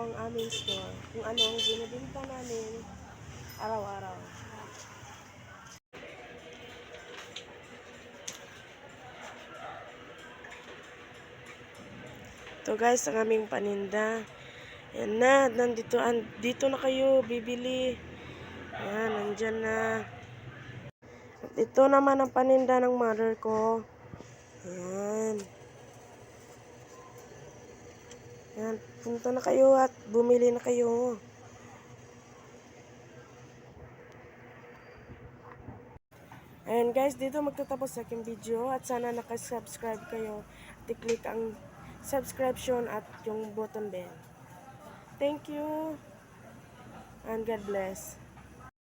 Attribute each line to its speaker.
Speaker 1: ang aming store. Kung ano ang binibenta namin araw-araw. Ito guys, ang aming paninda. Yan na, dito na kayo bibili. Yan, nandyan na. At ito naman ang paninda ng mother ko. Yan. Yan, punta na kayo at bumili na kayo. Ayan guys, dito magtatapos sa aking video at sana nakasubscribe kayo at i-click ang subscription at yung button bell. Thank you and God bless.